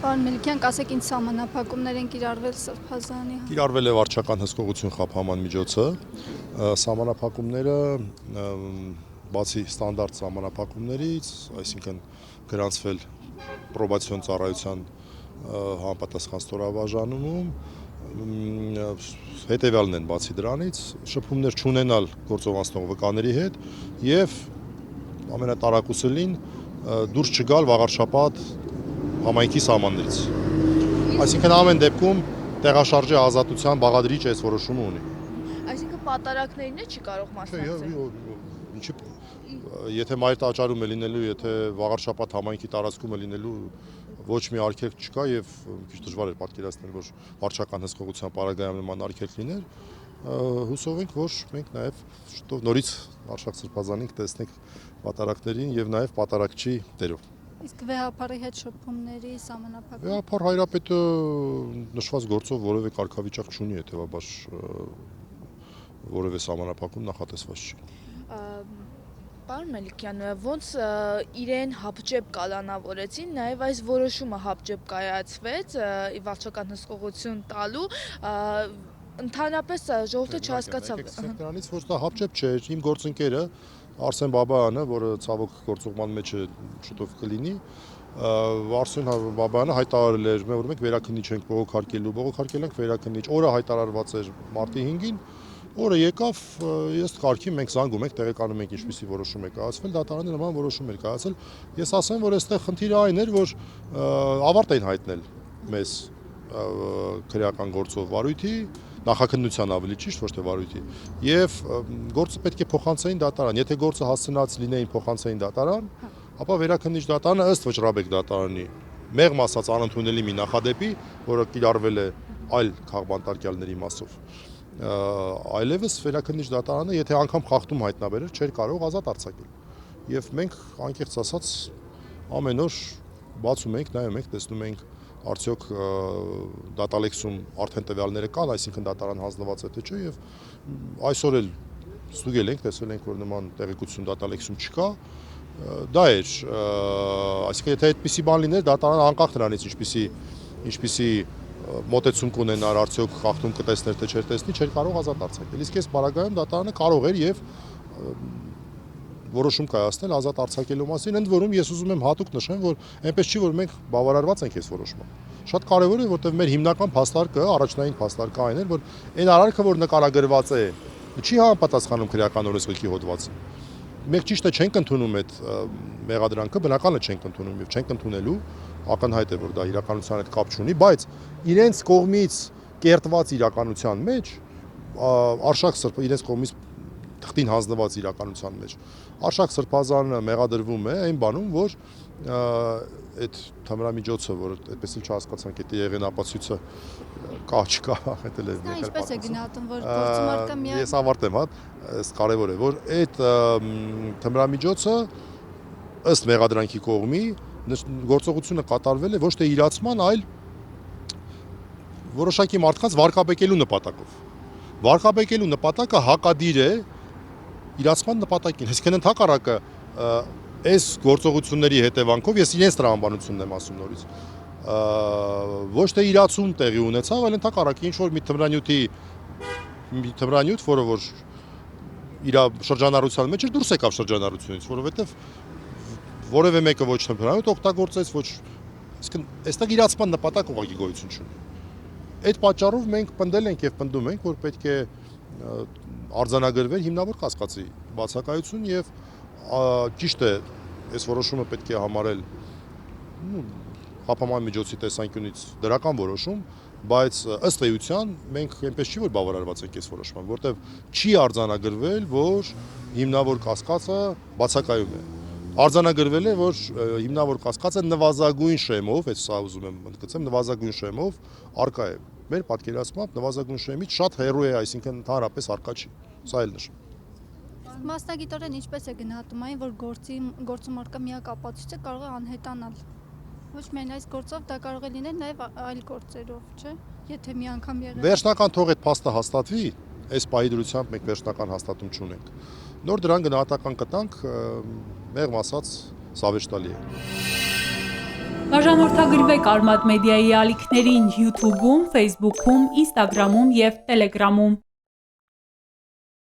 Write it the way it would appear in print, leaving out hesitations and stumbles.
Պարոն Մելիքյան, կասեք ինձ սահմանափակումներ են կիրառվել Սրբազանի։ Կիրառվել է վարչական հսկողություն խափանման միջոցը, սահմանափակումները բացի ստանդարտ սահմանափակումներից, այսինքն գրանցվել պրոբացիոն ծառայության համապատասխան ստորաբաժանումում, հետևյալն են բացի դրանից, շփումներ չունենալ գործով անցնող վկաների հետ եւ ամենատարակուսելին դուրս չգալ վաղարշապատ համայնքի սահմաններից։ Այսինքն ամեն դեպքում տեղաշարժի ազատության բաղադրիչ այս որոշումը ունի։ Այսինքն պատարակներին է չի կարող մասնակցել։ Եթե մայր տաճարում է լինելու, եթե վաղարշապատ համայնքի տարածքում է լինելու ոչ մի արգելք չկա եւ քիչ դժվար է պատկերացնել, որ վարչական հսկողության պարագայում նման արգելք լիներ, հուսով ենք, որ մենք նաեւ շուտով նորից Արշակ Սրբազանին տեսնենք պատարակներին եւ նաեւ պատարակչի դերով։ Իսկ վեհապարի հետ շփումների սահմանափակում։ Վեհապար Հայրապետը նշված գործով որևէ կարգավիճակ չունի, հետեւաբար որևէ սահմանափակում նախատեսված չի։ Պարոն Մելիքյան, ոնց իրեն հապճեպ կալանավորեցին, նաև այս որոշումը հապճեպ կայացվեց վարչական հսկողություն տալու, ընդհանրապես ժողովուրդը չհասկացավ։ Դրանից ոչ դա հապճեպ չէր, իմ գործընկերը Արսեն Բաբայանը, որը ցավոք գործողման մեջ է շուտով կլինի, Արսեն Բաբայանը հայտարարել էր, որ մենք վերաքննիչ ենք բողոքարկել ենք վերաքննիչ, օրը հայտարարված էր մարտի 5-ին, օրը եկավ, ես կարգի մենք զանգում ենք, տեղեկանում ենք ինչպիսի որոշում է կայացվել, դատարանը նման որոշում էր կայացել։ Ես ասեմ, որ այստեղ խնդիրը այն էր, որ ավարտ էին հայտնել մեզ քրեական գործով վարույթի, նախաքննության ավելի ճիշտ, ոչ թե վարույթի, եւ գործը պետք է փոխանցեին դատարան։ Եթե գործը հասցնած լինեին փոխանցեին դատարան, ապա վերաքննիչ դատարանը ըստ Վճռաբեկ դատարանի մեղմ ասած անընդունելի մի նախադեպի, որը կիրառվել է այլ քաղբանտարկյալների մասով, այլևս վերաքննիչ դատարանը, եթե անգամ խախտում հայտնաբերեր, չէր կարող ազատ արձակել։ Եվ մենք անկեղծ ասած ամեն օր բացում ենք, նայում ենք, տեսնում ենք արդյոք դատալեքսում արդեն տվյալները կան, այսինքն դատարան հանձնված է թե չէ, եւ այսօր էլ ստուգել ենք, տեսել ենք, որ նման տեղեկություն դատալեքսում չկա, դա էր, այսինքն եթե այդպիսի բան լիներ, դատարանը անկախ նրանից ինչպիսի մոտեցում կունենար, արդյոք խախտում կտեսներ թե չէր տեսնի, չէր կարող ազատ արձակել։ Իսկ այս պարագայում դատարանը կարող էր եւ որոշում կայացնել ազատ արձակելու մասին, ընդ որում ես ուզում եմ հատուկ նշեմ, որ այնպես չի, որ մենք բավարարված ենք այս որոշմամբ։ Շատ կարևոր է, որտեղ մեր հիմնական փաստարկը, առաջնային փաստարկը այն է, որ այն արարքը, որ նկարագրված է, չի համապատասխանում քրեական օրենսգրքի հոդվածին։ Մենք ճիշտ է չենք ընդունում այդ մեղադրանքը, բնական է չենք ընդունում եւ չենք ընդունելու, ակնհայտ է, որ դա իրականության հետ կապ չունի, բայց իրենց կողմից կերտված իրականության մեջ Արշակ Սրբազանը իրենց կողմից թղթին հանձնված իրականության մեջ Արշակ Սրբազանը մեղադրվում է այն բանում, որ այդ թմրամիջոցը, որ այդպես էլ չհասկացանք, դա եղեն ապացույցը կա չկա, այդ էլ է։ Ինչպես է գնահատում, որ գործմարկը միայն ես ավարտեմ, այս կարևոր է, որ այդ թմրամիջոցը ըստ մեղադրանքի կողմի գործողությունը կատարվել է ոչ թե իրացման, այլ որոշակի մարդկանց վարկաբեկելու նպատակով։ Վարկաբեկելու նպատակը հակադիր է իրացման նպատակին, այսինքն ընդհակառակը այս գործողությունների հետևանքով ես իրենց տրամաբանությունն եմ ասում նորից, ոչ թե իրացում տեղի ունեցավ, այլ ընդհակառակը ինչ որ մի թմրանյութ, որը որ իր շրջանառության մեջ էր, դուրս եկավ շրջանառությունից, որովհետև որևէ մեկը ոչ թմրանյութ օգտագործեց, ոչ, այսինքն այստեղ իրացման նպատակ ուղղակի գոյություն չունի։ Այդ պատճառով մենք պնդել ենք եւ պնդում ենք, որ պետք է արձանագրվեր հիմնավոր կասկածի բացակայություն եւ ճիշտ է, այս որոշումը պետք է համարել խափանման միջոցի տեսանկյունից դրական որոշում, բայց ըստ էության մենք այնպես չի որ բավարարված ենք այս որոշմամբ, որտեղ չի արձանագրվել, որ հիմնավոր կասկածը բացակայում է։ Արձանագրվել է, որ հիմնավոր կասկածը նվազագույն շեմով, այս սա ուզում եմ ընդգծեմ, նվազագույն շեմով արկա է։ Մեր պատկերացմամբ նվազագույն շեմից շատ հեռու է, այսինքն ընդհանրապես արկա չի։ Սա էլ նշում։ Մասնագիտորեն ինչպես է գնահատում այն, որ գործում արկա միակ ապացույցը կարող է անհետանալ։ Ոչ միայն այս գործով, դա կարող է լինել նաև այլ գործերով, չէ՞։ Եթե մի անգամ եղել։ Վերջնական թող այդ փաստը հաստատվի, այս պահի դրությամբ մենք վերջնական հաստատում չունենք։ Նոր դրան գնահատական կտանք, մեղմ ասած, սավեշտալի է։ Բաժանորդագրվեք Արմադ մեդիայի ալիքներին YouTube-ում, Facebook-ում, Instagram-ում և Telegram-ում։